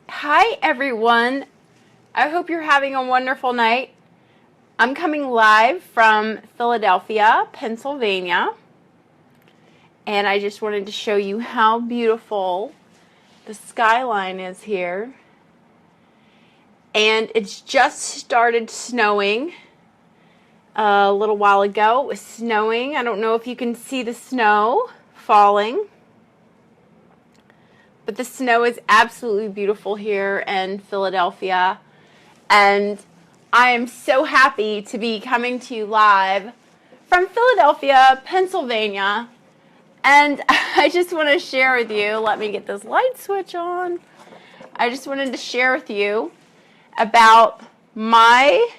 Hi everyone, I hope you're having a wonderful night. I'm coming live from Philadelphia, Pennsylvania, and I just wanted to show you how beautiful the skyline is here. And it's just started snowing a little while ago. It was snowing. I don't know if you can see the snow falling. But the snow is absolutely beautiful here in Philadelphia. And I am so happy to be coming to you live from Philadelphia, Pennsylvania. And I just want to share with you, let me get this light switch on. I just wanted to share with you about my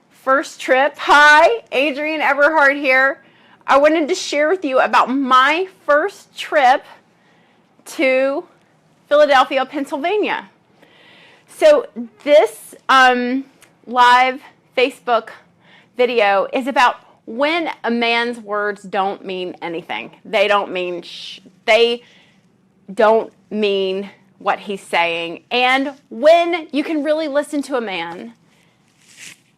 first trip. Hi, Adrienne Everheart here. I wanted to share with you about my first trip to Philadelphia, Pennsylvania. So this live Facebook video is about when a man's words don't mean anything. They don't mean what he's saying, and when you can really listen to a man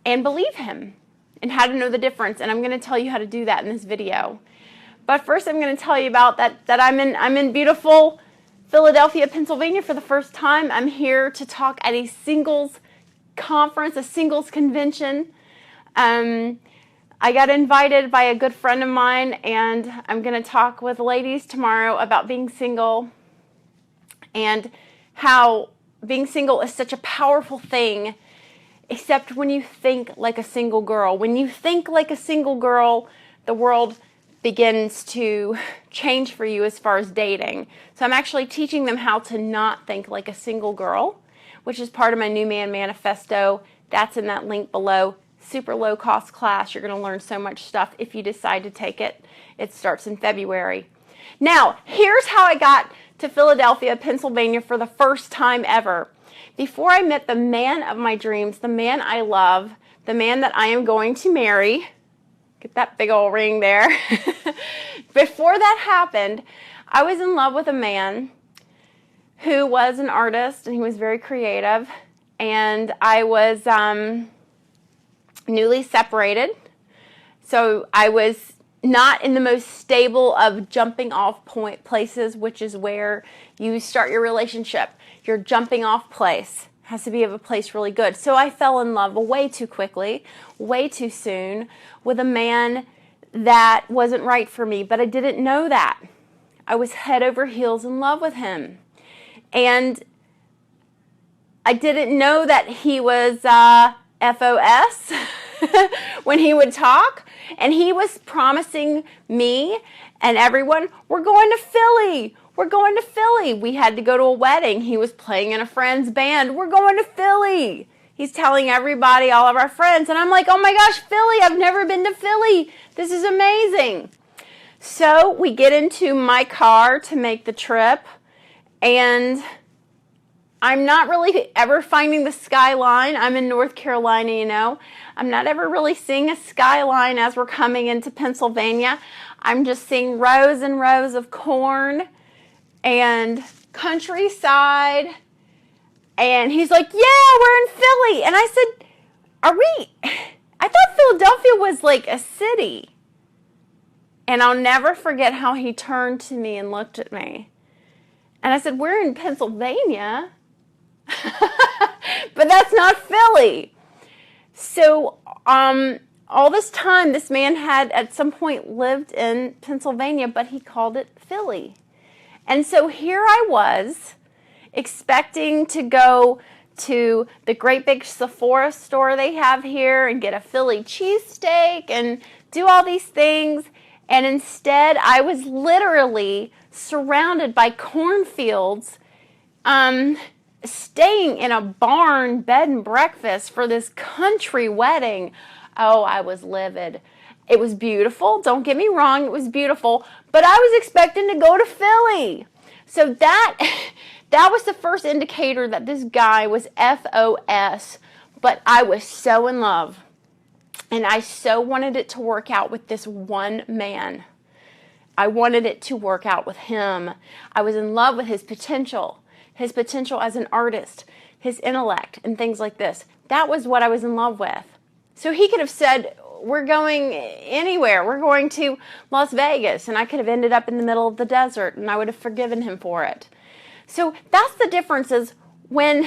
and believe him, and how to know the difference. And I'm going to tell you how to do that in this video. But first, I'm going to tell you about that I'm in beautiful Philadelphia, Pennsylvania for the first time. I'm here to talk at a singles conference, a singles convention. I got invited by a good friend of mine, and I'm going to talk with ladies tomorrow about being single and how being single is such a powerful thing, except when you think like a single girl. When you think like a single girl, the world begins to change for you as far as dating. So I'm actually teaching them how to not think like a single girl, which is part of my New Man Manifesto. That's in that link below. Super low cost class. You're going to learn so much stuff if you decide to take it. It starts in February. Now, here's how I got to Philadelphia, Pennsylvania for the first time ever. Before I met the man of my dreams, the man I love, the man that I am going to marry, get that big old ring there. Before that happened, I was in love with a man who was an artist, and he was very creative, and I was newly separated, so I was not in the most stable of jumping off point places, which is where you start your relationship. Your jumping off place has to be of a place really good. So I fell in love way too quickly, way too soon, with a man that wasn't right for me, but I didn't know that. I was head over heels in love with him. And I didn't know that he was FOS when he would talk. And he was promising me and everyone, we're going to Philly. We're going to Philly. We had to go to a wedding. He was playing in a friend's band. We're going to Philly. He's telling everybody, all of our friends. And I'm like, oh my gosh, Philly. I've never been to Philly. This is amazing. So we get into my car to make the trip. And I'm not really ever finding the skyline. I'm in North Carolina, you know. I'm not ever really seeing a skyline as we're coming into Pennsylvania. I'm just seeing rows and rows of corn and countryside. And he's like, yeah, we're in Philly. And I said, I thought Philadelphia was like a city. And I'll never forget how he turned to me and looked at me. And I said, we're in Pennsylvania. But that's not Philly. So all this time, this man had at some point lived in Pennsylvania, but he called it Philly. And so here I was, expecting to go to the great big Sephora store they have here and get a Philly cheesesteak and do all these things. And instead, I was literally surrounded by cornfields, staying in a barn bed and breakfast for this country wedding. Oh, I was livid. It was beautiful. Don't get me wrong. It was beautiful. But I was expecting to go to Philly. So that was the first indicator that this guy was FOS. But I was so in love. And I so wanted it to work out with this one man. I wanted it to work out with him. I was in love with his potential. his potential as an artist, his intellect, and things like this. That was what I was in love with. So he could have said, we're going anywhere. We're going to Las Vegas. And I could have ended up in the middle of the desert, and I would have forgiven him for it. So that's the difference, is when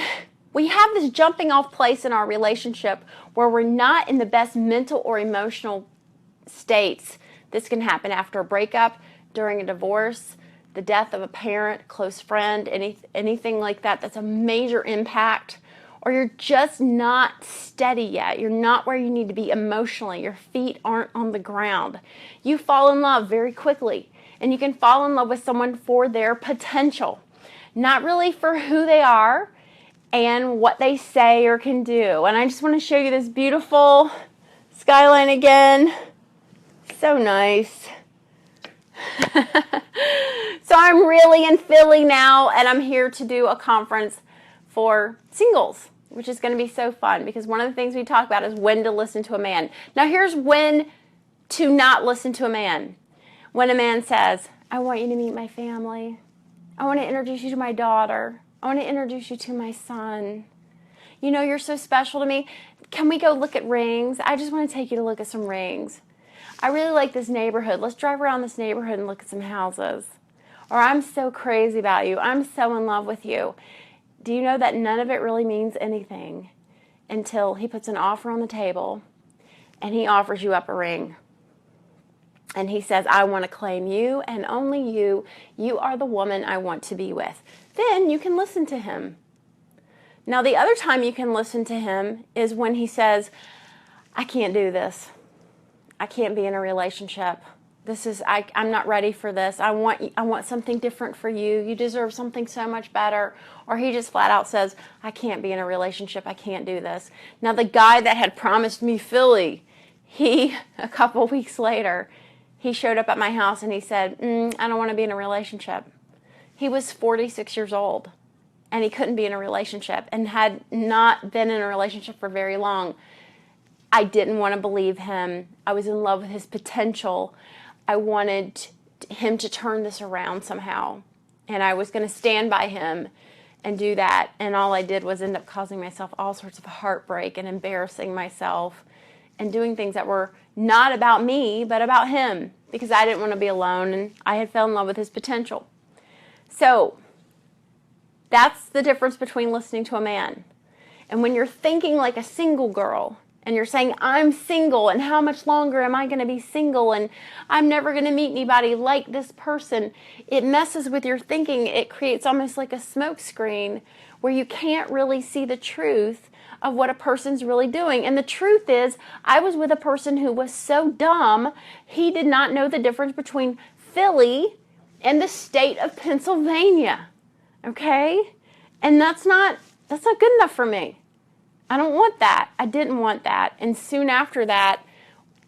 we have this jumping off place in our relationship where we're not in the best mental or emotional states. This can happen after a breakup, during a divorce, the death of a parent, close friend, anything like that. That's a major impact. Or you're just not steady yet. You're not where you need to be emotionally. Your feet aren't on the ground. You fall in love very quickly. And you can fall in love with someone for their potential, not really for who they are and what they say or can do. And I just want to show you this beautiful skyline again. So nice. So I'm really in Philly now, and I'm here to do a conference for singles, which is going to be so fun, because one of the things we talk about is when to listen to a man. Now here's when to not listen to a man. When a man says, I want you to meet my family. I want to introduce you to my daughter. I want to introduce you to my son. You know, you're so special to me. Can we go look at rings? I just want to take you to look at some rings. I really like this neighborhood. Let's drive around this neighborhood and look at some houses. Or I'm so crazy about you. I'm so in love with you. Do you know that none of it really means anything until he puts an offer on the table and he offers you up a ring? And he says, I want to claim you and only you. You are the woman I want to be with. Then you can listen to him. Now, the other time you can listen to him is when he says, I can't do this. I can't be in a relationship. I'm not ready for this. I want something different for you. You deserve something so much better. Or he just flat out says, I can't be in a relationship. I can't do this. Now, the guy that had promised me Philly, a couple weeks later, he showed up at my house and he said, I don't want to be in a relationship. He was 46 years old and he couldn't be in a relationship and had not been in a relationship for very long. I didn't want to believe him. I was in love with his potential. I wanted him to turn this around somehow. And I was going to stand by him and do that. And all I did was end up causing myself all sorts of heartbreak and embarrassing myself and doing things that were not about me, but about him, because I didn't want to be alone and I had fell in love with his potential. So that's the difference between listening to a man. And when you're thinking like a single girl, and you're saying, I'm single, and how much longer am I going to be single, and I'm never going to meet anybody like this person, it messes with your thinking. It creates almost like a smoke screen where you can't really see the truth of what a person's really doing. And the truth is, I was with a person who was so dumb, he did not know the difference between Philly and the state of Pennsylvania. Okay? And that's not good enough for me. I don't want that. I didn't want that. And soon after that,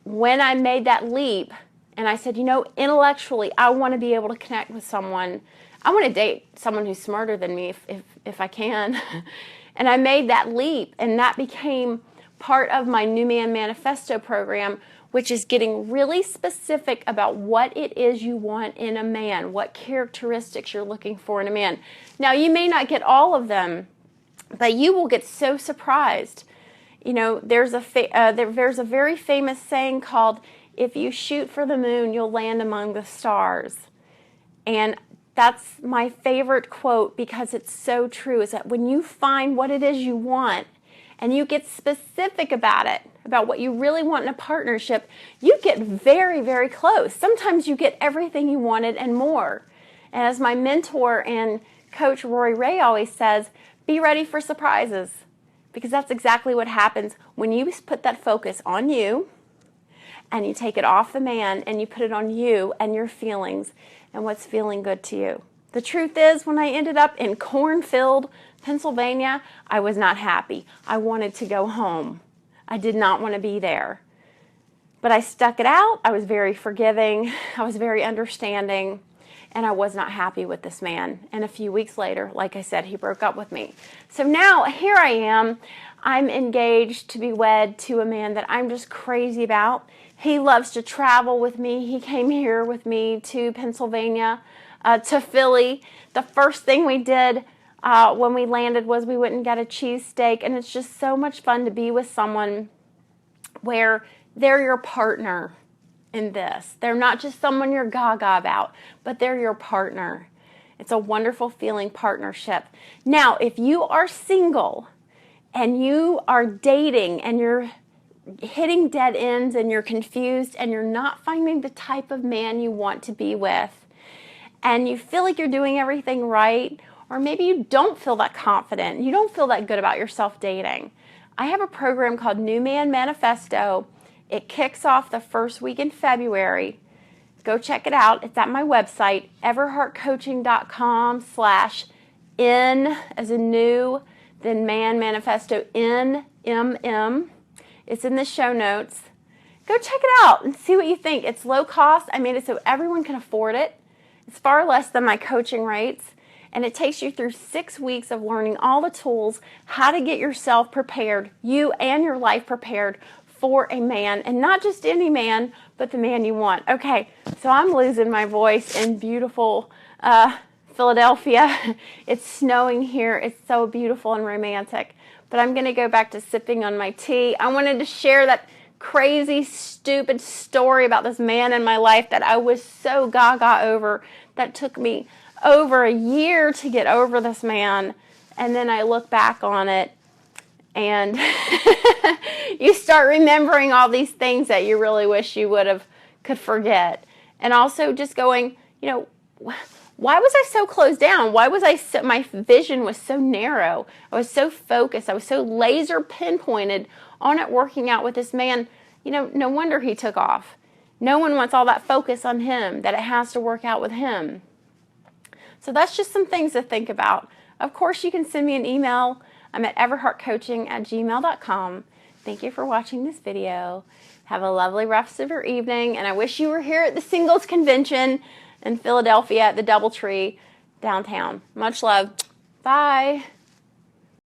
when I made that leap and I said, intellectually, I want to be able to connect with someone. I want to date someone who's smarter than me if I can. And I made that leap, and that became part of my New Man Manifesto program, which is getting really specific about what it is you want in a man, what characteristics you're looking for in a man. Now, you may not get all of them, but you will get so surprised. There's a very famous saying called, if you shoot for the moon, you'll land among the stars. And that's my favorite quote, because it's so true, is that when you find what it is you want and you get specific about it, about what you really want in a partnership, you get very, very close. Sometimes you get everything you wanted and more. And as my mentor and coach Rory Ray always says, be ready for surprises, because that's exactly what happens when you put that focus on you and you take it off the man and you put it on you and your feelings and what's feeling good to you. The truth is, when I ended up in cornfield Pennsylvania, I was not happy. I wanted to go home. I did not want to be there. But I stuck it out. I was very forgiving. I was very understanding. And I was not happy with this man. And a few weeks later, like I said, he broke up with me. So now here I am. I'm engaged to be wed to a man that I'm just crazy about. He loves to travel with me. He came here with me to Pennsylvania, to Philly. The first thing we did when we landed was we went and got a cheesesteak, and it's just so much fun to be with someone where they're your partner in this. They're not just someone you're gaga about, but they're your partner. It's a wonderful feeling, partnership. Now, if you are single and you are dating and you're hitting dead ends and you're confused and you're not finding the type of man you want to be with, and you feel like you're doing everything right, or maybe you don't feel that confident, you don't feel that good about yourself dating, I have a program called New Man Manifesto. It kicks off the first week in February. Go check it out. It's at my website, everheartcoaching.com/N as in new, then Man Manifesto, NMM. It's in the show notes. Go check it out and see what you think. It's low cost. I made it so everyone can afford it. It's far less than my coaching rates. And it takes you through 6 weeks of learning all the tools, how to get yourself prepared, you and your life prepared for a man, and not just any man, but the man you want. Okay, so I'm losing my voice in beautiful Philadelphia. It's snowing here. It's so beautiful and romantic. But I'm going to go back to sipping on my tea. I wanted to share that crazy, stupid story about this man in my life that I was so gaga over, that took me over a year to get over this man. And then I look back on it, and you start remembering all these things that you really wish you could forget. And also just going, why was I so closed down? Why was my vision was so narrow? I was so focused. I was so laser pinpointed on it working out with this man. No wonder he took off. No one wants all that focus on him, that it has to work out with him. So that's just some things to think about. Of course, you can send me an email. I'm at everheartcoaching@gmail.com. Thank you for watching this video. Have a lovely rest of your evening, and I wish you were here at the Singles Convention in Philadelphia at the DoubleTree downtown. Much love. Bye.